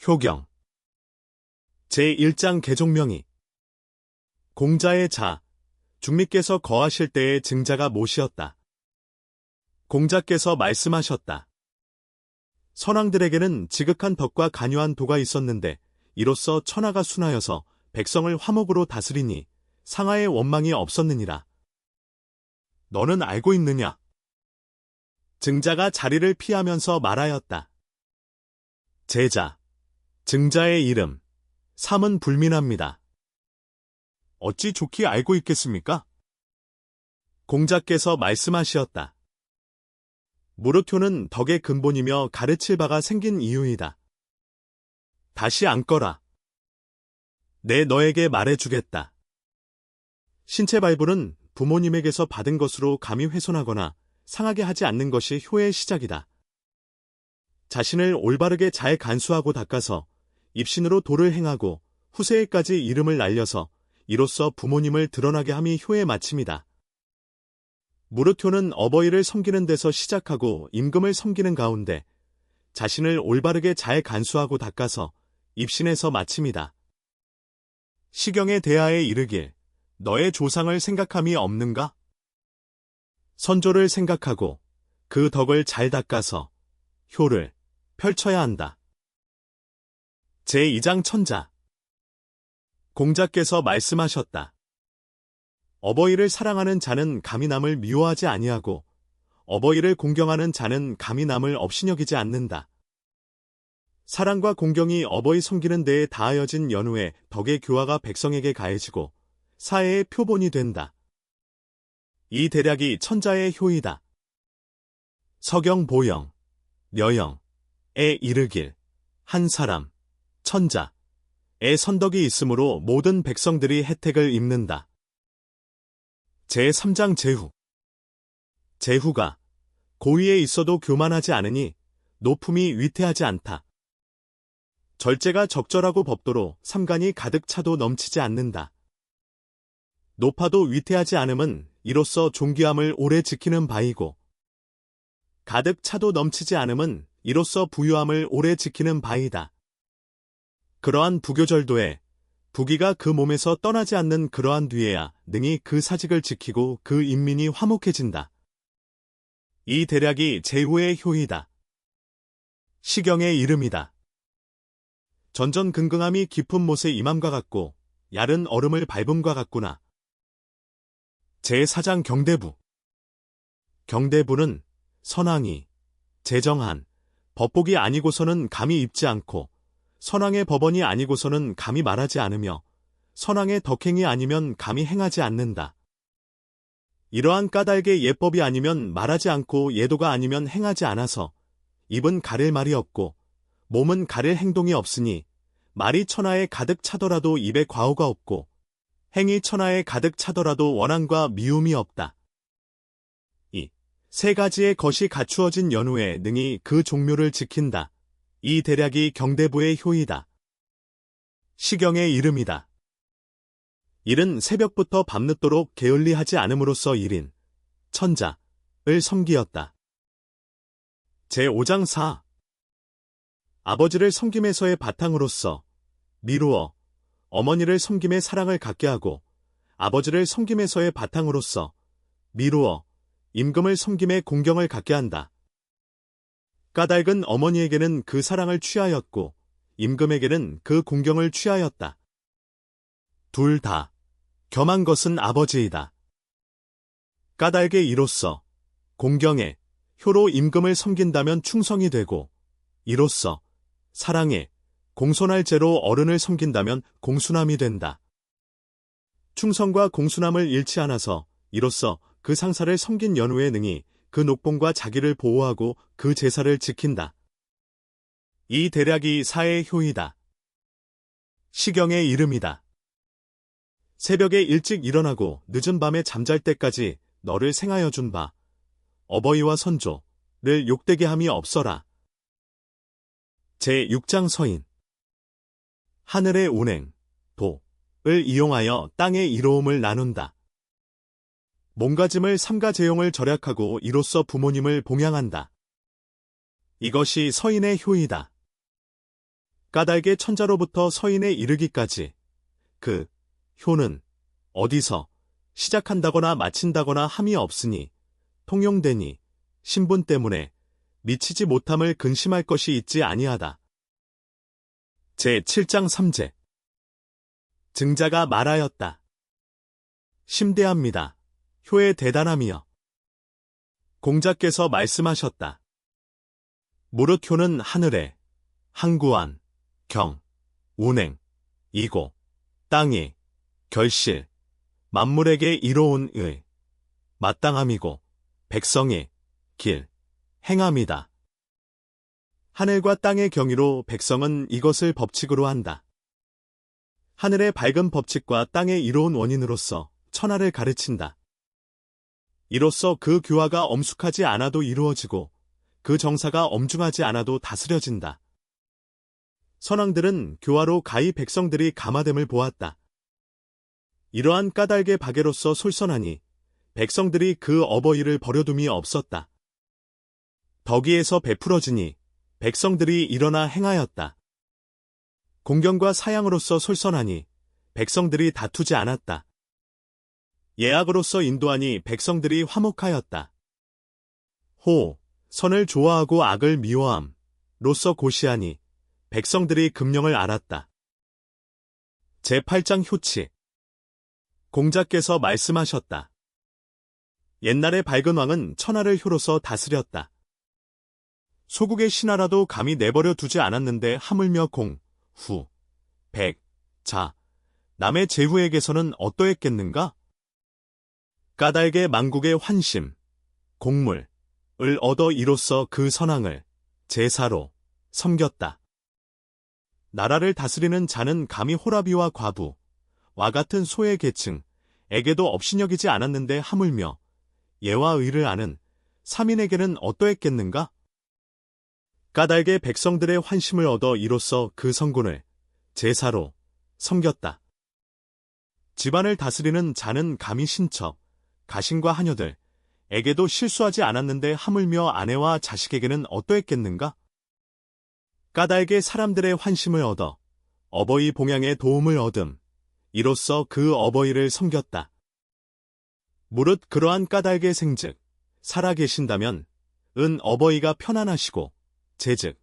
효경 제1장 개종명이 공자의 자, 중리께서 거하실 때의 증자가 모시었다. 공자께서 말씀하셨다. 선왕들에게는 지극한 덕과 간요한 도가 있었는데 이로써 천하가 순하여서 백성을 화목으로 다스리니 상하의 원망이 없었느니라. 너는 알고 있느냐? 증자가 자리를 피하면서 말하였다. 제자, 증자의 이름, 삼은 불민합니다. 어찌 좋게 알고 있겠습니까? 공자께서 말씀하시었다. 무르교는 덕의 근본이며 가르칠 바가 생긴 이유이다. 다시 앉거라. 내 너에게 말해주겠다. 신체 발불은 부모님에게서 받은 것으로 감히 훼손하거나 상하게 하지 않는 것이 효의 시작이다. 자신을 올바르게 잘 간수하고 닦아서 입신으로 도를 행하고 후세에까지 이름을 날려서 이로써 부모님을 드러나게 함이 효의 마침이다. 무르교는 어버이를 섬기는 데서 시작하고 임금을 섬기는 가운데 자신을 올바르게 잘 간수하고 닦아서 입신에서 마침이다. 시경에 대하여 이르길 너의 조상을 생각함이 없는가? 선조를 생각하고 그 덕을 잘 닦아서 효를 펼쳐야 한다. 제2장 천자 공자께서 말씀하셨다. 어버이를 사랑하는 자는 감히 남을 미워하지 아니하고 어버이를 공경하는 자는 감히 남을 업신여기지 않는다. 사랑과 공경이 어버이 섬기는 데에 다하여진 연후에 덕의 교화가 백성에게 가해지고 사회의 표본이 된다. 이 대략이 천자의 효이다. 서경 보영, 려영에 이르길 한 사람, 천자의 선덕이 있으므로 모든 백성들이 혜택을 입는다. 제3장 제후 제후가 고위에 있어도 교만하지 않으니 높음이 위태하지 않다. 절제가 적절하고 법도로 삼간이 가득 차도 넘치지 않는다. 높아도 위태하지 않음은 이로써 존귀함을 오래 지키는 바이고 가득 차도 넘치지 않음은 이로써 부유함을 오래 지키는 바이다. 그러한 부교절도에 부귀가 그 몸에서 떠나지 않는 그러한 뒤에야 능히 그 사직을 지키고 그 인민이 화목해진다. 이 대략이 제후의 효이다. 시경의 이름이다. 전전긍긍함이 깊은 못의 임함과 같고 얇은 얼음을 밟음과 같구나. 제4장 경대부 경대부는 선왕이 제정한 법복이 아니고서는 감히 입지 않고 선왕의 법원이 아니고서는 감히 말하지 않으며 선왕의 덕행이 아니면 감히 행하지 않는다. 이러한 까닭의 예법이 아니면 말하지 않고 예도가 아니면 행하지 않아서 입은 가릴 말이 없고 몸은 가릴 행동이 없으니 말이 천하에 가득 차더라도 입에 과오가 없고 행이 천하에 가득 차더라도 원한과 미움이 없다. 이 세 가지의 것이 갖추어진 연후에 능히 그 종묘를 지킨다. 이 대략이 경대부의 효이다. 시경의 이름이다. 일은 새벽부터 밤늦도록 게을리하지 않음으로써 일인 천자을 섬기었다. 제5장 4 아버지를 섬김에서의 바탕으로서 미루어 어머니를 섬김의 사랑을 갖게 하고 아버지를 섬김에서의 바탕으로서 미루어 임금을 섬김의 공경을 갖게 한다. 까닭은 어머니에게는 그 사랑을 취하였고 임금에게는 그 공경을 취하였다. 둘 다 겸한 것은 아버지이다. 까닭의 이로써 공경에 효로 임금을 섬긴다면 충성이 되고 이로써 사랑에 공손할 죄로 어른을 섬긴다면 공순함이 된다. 충성과 공순함을 잃지 않아서 이로써 그 상사를 섬긴 연후에 능히 그 녹봉과 자기를 보호하고 그 제사를 지킨다. 이 대략이 사의 효이다. 시경의 이름이다. 새벽에 일찍 일어나고 늦은 밤에 잠잘 때까지 너를 생하여 준 바 어버이와 선조를 욕되게 함이 없어라. 제6장 서인 하늘의 운행, 도를 이용하여 땅의 이로움을 나눈다. 몸가짐을 삼가제용을 절약하고 이로써 부모님을 봉양한다. 이것이 서인의 효이다. 까닭의 천자로부터 서인에 이르기까지 그 효는 어디서 시작한다거나 마친다거나 함이 없으니 통용되니 신분 때문에 미치지 못함을 근심할 것이 있지 아니하다. 제7장 3제 증자가 말하였다. 심대합니다. 효의 대단함이여. 공자께서 말씀하셨다. 무릇 효는 하늘에 항구한, 경, 운행, 이고, 땅이, 결실, 만물에게 이로운 의, 마땅함이고 백성의 길, 행함이다. 하늘과 땅의 경위로 백성은 이것을 법칙으로 한다. 하늘의 밝은 법칙과 땅의 이로운 원인으로서 천하를 가르친다. 이로써 그 교화가 엄숙하지 않아도 이루어지고 그 정사가 엄중하지 않아도 다스려진다. 선왕들은 교화로 가히 백성들이 감화됨을 보았다. 이러한 까닭의 박애로서 솔선하니 백성들이 그 어버이를 버려둠이 없었다. 덕위에서 베풀어지니 백성들이 일어나 행하였다. 공경과 사양으로서 솔선하니 백성들이 다투지 않았다. 예악으로서 인도하니 백성들이 화목하였다. 호, 선을 좋아하고 악을 미워함로서 고시하니 백성들이 금령을 알았다. 제8장 효치 공자께서 말씀하셨다. 옛날의 밝은 왕은 천하를 효로서 다스렸다. 소국의 신하라도 감히 내버려 두지 않았는데 하물며 공, 후, 백, 자, 남의 제후에게서는 어떠했겠는가? 까닭의 만국의 환심, 공물을 얻어 이로써 그 선왕을 제사로 섬겼다. 나라를 다스리는 자는 감히 호라비와 과부와 같은 소의 계층에게도 업신여기지 않았는데 하물며 예와 의를 아는 삼인에게는 어떠했겠는가? 까닭의 백성들의 환심을 얻어 이로써 그 성군을 제사로 섬겼다. 집안을 다스리는 자는 감히 신처, 가신과 하녀들에게도 실수하지 않았는데 하물며 아내와 자식에게는 어떠했겠는가? 까닭의 사람들의 환심을 얻어 어버이 봉양에 도움을 얻음, 이로써 그 어버이를 섬겼다. 무릇 그러한 까닭의 생즉 살아계신다면 은 어버이가 편안하시고 제즉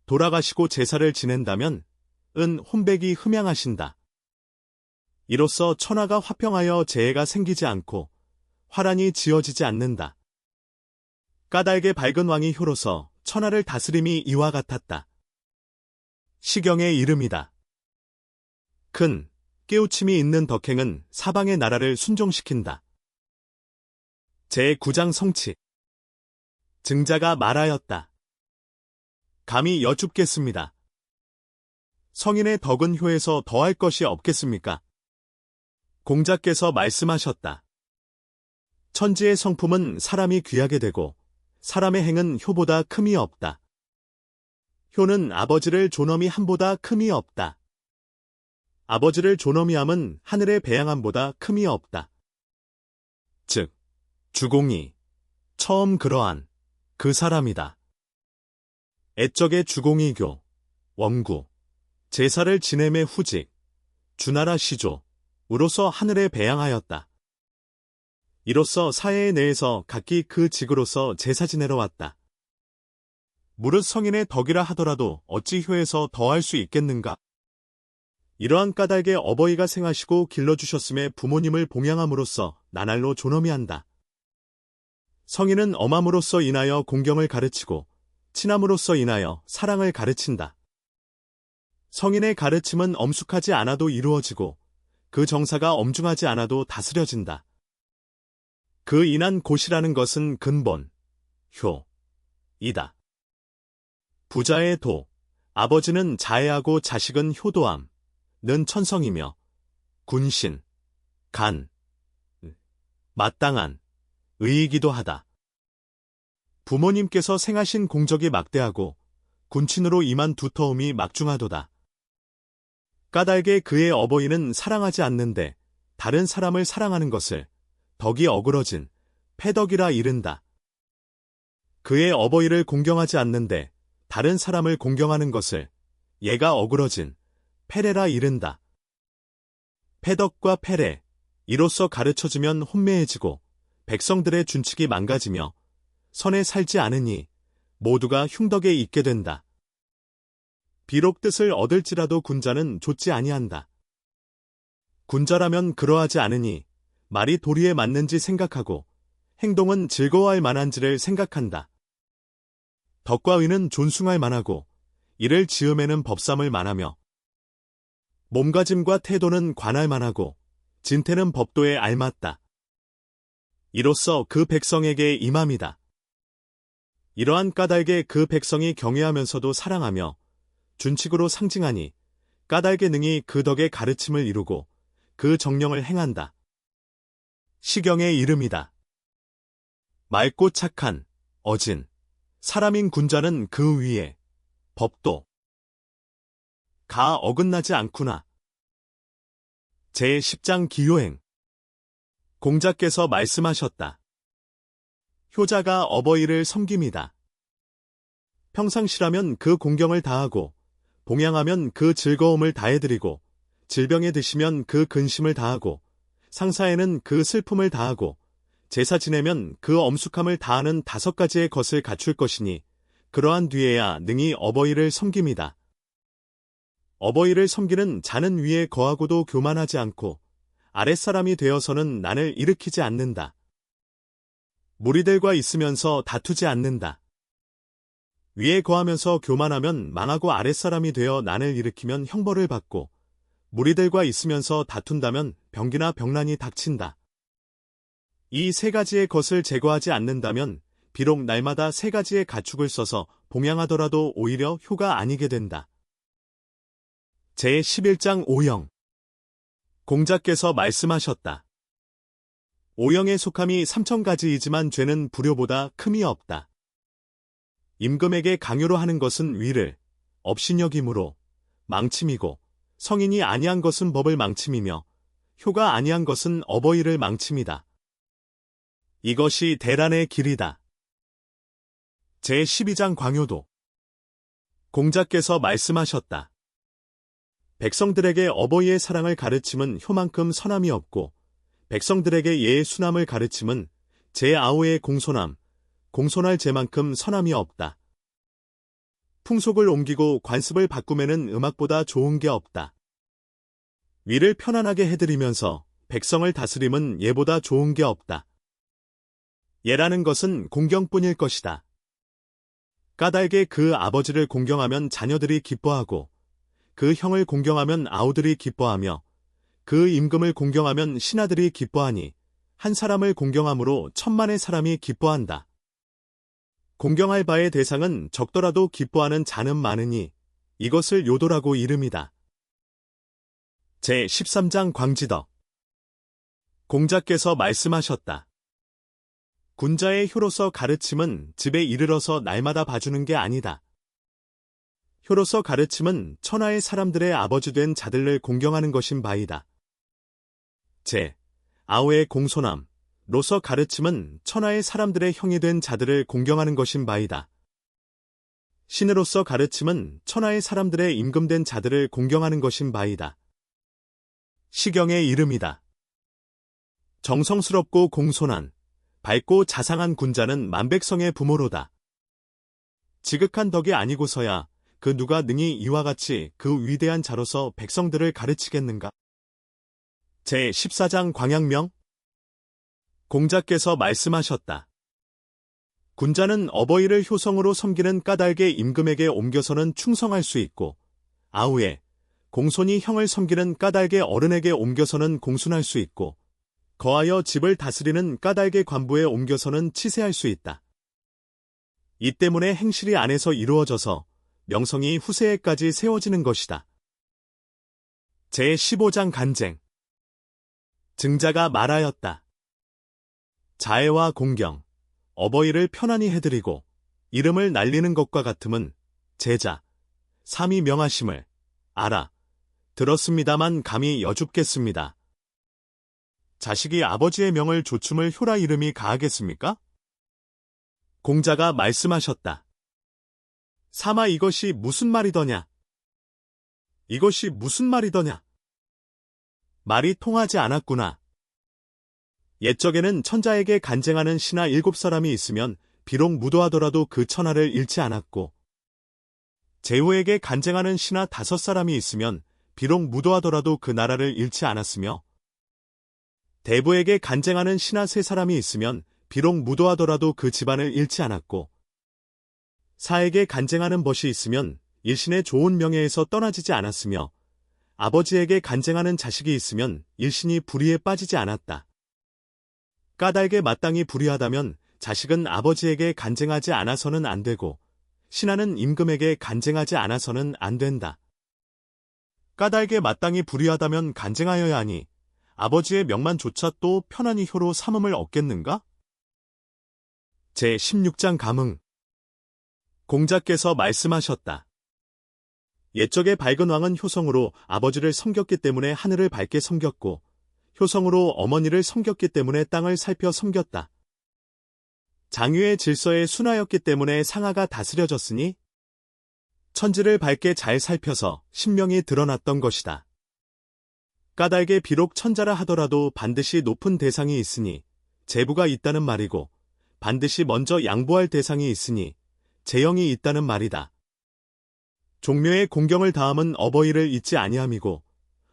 돌아가시고 제사를 지낸다면 은 혼백이 흠양하신다. 이로써 천하가 화평하여 재해가 생기지 않고 화란이 지어지지 않는다. 까닭의 밝은 왕이 효로서 천하를 다스림이 이와 같았다. 시경의 이름이다. 큰 깨우침이 있는 덕행은 사방의 나라를 순종시킨다. 제9장 성치 증자가 말하였다. 감히 여쭙겠습니다. 성인의 덕은 효에서 더할 것이 없겠습니까? 공자께서 말씀하셨다. 천지의 성품은 사람이 귀하게 되고 사람의 행은 효보다 큼이 없다. 효는 아버지를 존엄히 함보다 큼이 없다. 아버지를 존엄히 함은 하늘의 배양함보다 큼이 없다. 즉, 주공이 처음 그러한 그 사람이다. 애적의 주공이교, 원구, 제사를 지냄의 후직, 주나라 시조으로서 하늘에 배양하였다. 이로써 사회 내에서 각기 그 직으로서 제사 지내러 왔다. 무릇 성인의 덕이라 하더라도 어찌 효에서 더할 수 있겠는가? 이러한 까닭에 어버이가 생하시고 길러주셨음에 부모님을 봉양함으로써 나날로 존엄히 한다. 성인은 엄함으로써 인하여 공경을 가르치고 친함으로써 인하여 사랑을 가르친다. 성인의 가르침은 엄숙하지 않아도 이루어지고 그 정사가 엄중하지 않아도 다스려진다. 그 인한 고시라는 것은 근본, 효이다. 부자의 도, 아버지는 자애하고 자식은 효도함, 는 천성이며 군신, 간, 마땅한 의이기도 하다. 부모님께서 생하신 공적이 막대하고 군친으로 임한 두터움이 막중하도다. 까닭에 그의 어버이는 사랑하지 않는데 다른 사람을 사랑하는 것을 덕이 어그러진 패덕이라 이른다. 그의 어버이를 공경하지 않는데 다른 사람을 공경하는 것을 얘가 어그러진 패래라 이른다. 패덕과 패래, 이로써 가르쳐주면 혼매해지고 백성들의 준칙이 망가지며 선에 살지 않으니 모두가 흉덕에 있게 된다. 비록 뜻을 얻을지라도 군자는 좇지 아니한다. 군자라면 그러하지 않으니 말이 도리에 맞는지 생각하고 행동은 즐거워할 만한지를 생각한다. 덕과 의는 존숭할 만하고 이를 지음에는 법삼을 만하며 몸가짐과 태도는 관할 만하고 진태는 법도에 알맞다. 이로써 그 백성에게 임함이다. 이러한 까닭에 그 백성이 경외하면서도 사랑하며 준칙으로 상징하니 까닭의 능히 그 덕의 가르침을 이루고 그 정령을 행한다. 시경의 이름이다. 맑고 착한, 어진, 사람인 군자는 그 위에 법도 가 어긋나지 않구나. 제10장 기요행. 공자께서 말씀하셨다. 효자가 어버이를 섬김이다. 평상시라면 그 공경을 다하고 봉양하면 그 즐거움을 다해드리고 질병에 드시면 그 근심을 다하고 상사에는 그 슬픔을 다하고 제사 지내면 그 엄숙함을 다하는 5가지의 것을 갖출 것이니 그러한 뒤에야 능히 어버이를 섬김이다. 어버이를 섬기는 자는 위에 거하고도 교만하지 않고 아랫사람이 되어서는 난을 일으키지 않는다. 무리들과 있으면서 다투지 않는다. 위에 거하면서 교만하면 망하고 아랫사람이 되어 난을 일으키면 형벌을 받고 무리들과 있으면서 다툰다면 병기나 병난이 닥친다. 이 3가지의 것을 제거하지 않는다면 비록 날마다 3가지의 가축을 써서 봉양하더라도 오히려 효가 아니게 된다. 제11장 오영. 공자께서 말씀하셨다. 오영의 속함이 3000가지이지만 죄는 불효보다 큼이 없다. 임금에게 강요로 하는 것은 위를, 업신여김으로 망침이고 성인이 아니한 것은 법을 망침이며 효가 아니한 것은 어버이를 망침이다. 이것이 대란의 길이다. 제12장 광효도. 공자께서 말씀하셨다. 백성들에게 어버이의 사랑을 가르침은 효만큼 선함이 없고 백성들에게 예의 순함을 가르침은 제9의 공손함, 공손할 제만큼 선함이 없다. 풍속을 옮기고 관습을 바꾸매는 음악보다 좋은 게 없다. 위를 편안하게 해드리면서 백성을 다스림은 예보다 좋은 게 없다. 예라는 것은 공경뿐일 것이다. 까닭에 그 아버지를 공경하면 자녀들이 기뻐하고 그 형을 공경하면 아우들이 기뻐하며 그 임금을 공경하면 신하들이 기뻐하니 한 사람을 공경함으로 천만의 사람이 기뻐한다. 공경할 바의 대상은 적더라도 기뻐하는 자는 많으니 이것을 요도라고 이름이다. 제13장 광지덕. 공자께서 말씀하셨다. 군자의 효로서 가르침은 집에 이르러서 날마다 봐주는 게 아니다. 효로서 가르침은 천하의 사람들의 아버지 된 자들을 공경하는 것인 바이다. 제9의 공손함, 로서 가르침은 천하의 사람들의 형이 된 자들을 공경하는 것인 바이다. 신으로서 가르침은 천하의 사람들의 임금된 자들을 공경하는 것인 바이다. 시경의 이름이다. 정성스럽고 공손한, 밝고 자상한 군자는 만백성의 부모로다. 지극한 덕이 아니고서야 그 누가 능히 이와 같이 그 위대한 자로서 백성들을 가르치겠는가? 제14장 광양명. 공자께서 말씀하셨다. 군자는 어버이를 효성으로 섬기는 까닭에 임금에게 옮겨서는 충성할 수 있고 아우에 공손히 형을 섬기는 까닭에 어른에게 옮겨서는 공순할 수 있고 거하여 집을 다스리는 까닭의 관부에 옮겨서는 치세할 수 있다. 이 때문에 행실이 안에서 이루어져서 명성이 후세에까지 세워지는 것이다. 제15장 간쟁. 증자가 말하였다. 자애와 공경, 어버이를 편안히 해드리고 이름을 날리는 것과 같음은 제자, 삼이 명하심을 알아 들었습니다만 감히 여쭙겠습니다. 자식이 아버지의 명을 조춤을 효라 이름이 가하겠습니까? 공자가 말씀하셨다. 사마 이것이 무슨 말이더냐? 이것이 무슨 말이더냐? 말이 통하지 않았구나. 옛적에는 천자에게 간쟁하는 신하 7사람이 있으면 비록 무도하더라도 그 천하를 잃지 않았고, 제후에게 간쟁하는 신하 5사람이 있으면 비록 무도하더라도 그 나라를 잃지 않았으며, 대부에게 간쟁하는 신하 3사람이 있으면 비록 무도하더라도 그 집안을 잃지 않았고, 사에게 간쟁하는 벗이 있으면 일신의 좋은 명예에서 떠나지지 않았으며, 아버지에게 간쟁하는 자식이 있으면 일신이 불의에 빠지지 않았다. 까닭에 마땅히 불의하다면 자식은 아버지에게 간쟁하지 않아서는 안 되고, 신하는 임금에게 간쟁하지 않아서는 안 된다. 까닭에 마땅히 불의하다면 간쟁하여야 하니 아버지의 명만조차 또 편안히 효로 삼음을 얻겠는가? 제16장 감흥. 공자께서 말씀하셨다. 옛적의 밝은 왕은 효성으로 아버지를 섬겼기 때문에 하늘을 밝게 섬겼고, 효성으로 어머니를 섬겼기 때문에 땅을 살펴 섬겼다. 장유의 질서에 순하였기 때문에 상하가 다스려졌으니 천지를 밝게 잘 살펴서 신명이 드러났던 것이다. 까닭에 비록 천자라 하더라도 반드시 높은 대상이 있으니 제부가 있다는 말이고, 반드시 먼저 양보할 대상이 있으니 재형이 있다는 말이다. 종묘의 공경을 다함은 어버이를 잊지 아니함이고,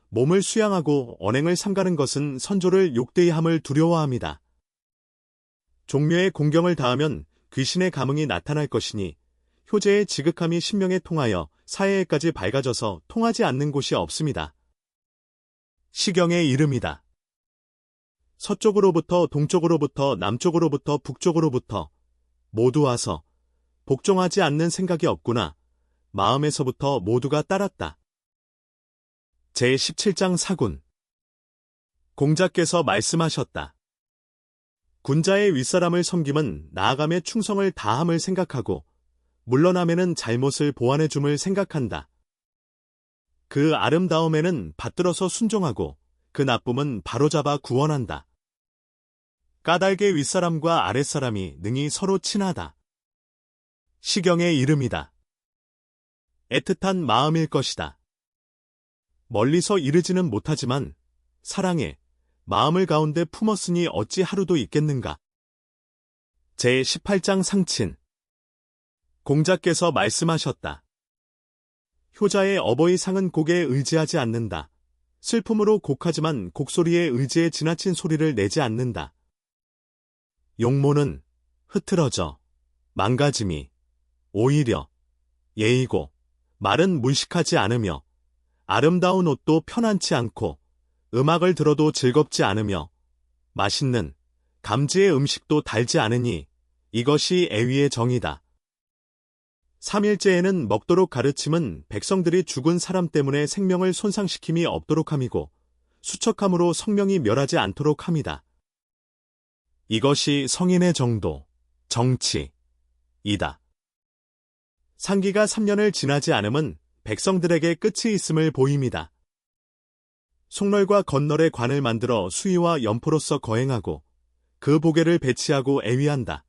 몸을 수양하고 언행을 삼가는 것은 선조를 욕되이 함을 두려워함이다. 종묘의 공경을 다하면 귀신의 감흥이 나타날 것이니 효제의 지극함이 신명에 통하여 사해에까지 밝아져서 통하지 않는 곳이 없습니다. 시경의 이름이다. 서쪽으로부터 동쪽으로부터 남쪽으로부터 북쪽으로부터 모두 와서 복종하지 않는 생각이 없구나. 마음에서부터 모두가 따랐다. 제17장 사군. 공자께서 말씀하셨다. 군자의 윗사람을 섬김은 나아감의 충성을 다함을 생각하고, 물러남에는 잘못을 보완해 줌을 생각한다. 그 아름다움에는 받들어서 순종하고, 그 나쁨은 바로잡아 구원한다. 까닭의 윗사람과 아랫사람이 능히 서로 친하다. 시경의 이름이다. 애틋한 마음일 것이다. 멀리서 이르지는 못하지만 사랑에 마음을 가운데 품었으니 어찌 하루도 있겠는가. 제18장 상친. 공자께서 말씀하셨다. 효자의 어버이 상은 곡에 의지하지 않는다. 슬픔으로 곡하지만 곡소리에 의지해 지나친 소리를 내지 않는다. 용모는 흐트러져 망가짐이 오히려 예의고, 말은 물식하지 않으며, 아름다운 옷도 편안치 않고, 음악을 들어도 즐겁지 않으며, 맛있는 감지의 음식도 달지 않으니 이것이 애위의 정이다. 3일째에는 먹도록 가르침은 백성들이 죽은 사람 때문에 생명을 손상시킴이 없도록 함이고, 수척함으로 성명이 멸하지 않도록 함이다. 이것이 성인의 정도, 정치이다. 상기가 3년을 지나지 않음은 백성들에게 끝이 있음을 보임이다. 속널과 건널의 관을 만들어 수의와 연포로서 거행하고, 그 보게를 배치하고 애위한다.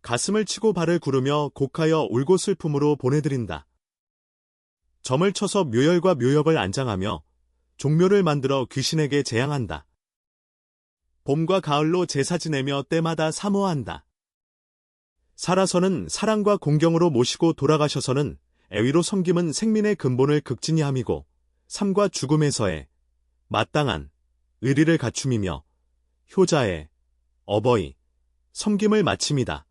가슴을 치고 발을 구르며 곡하여 울고 슬픔으로 보내드린다. 점을 쳐서 묘열과 묘역을 안장하며 종묘를 만들어 귀신에게 재앙한다. 봄과 가을로 제사 지내며 때마다 사모한다. 살아서는 사랑과 공경으로 모시고 돌아가셔서는 애위로 섬김은 생민의 근본을 극진히 함이고, 삶과 죽음에서의 마땅한 의리를 갖춤이며 효자의 어버이 섬김을 마침이다.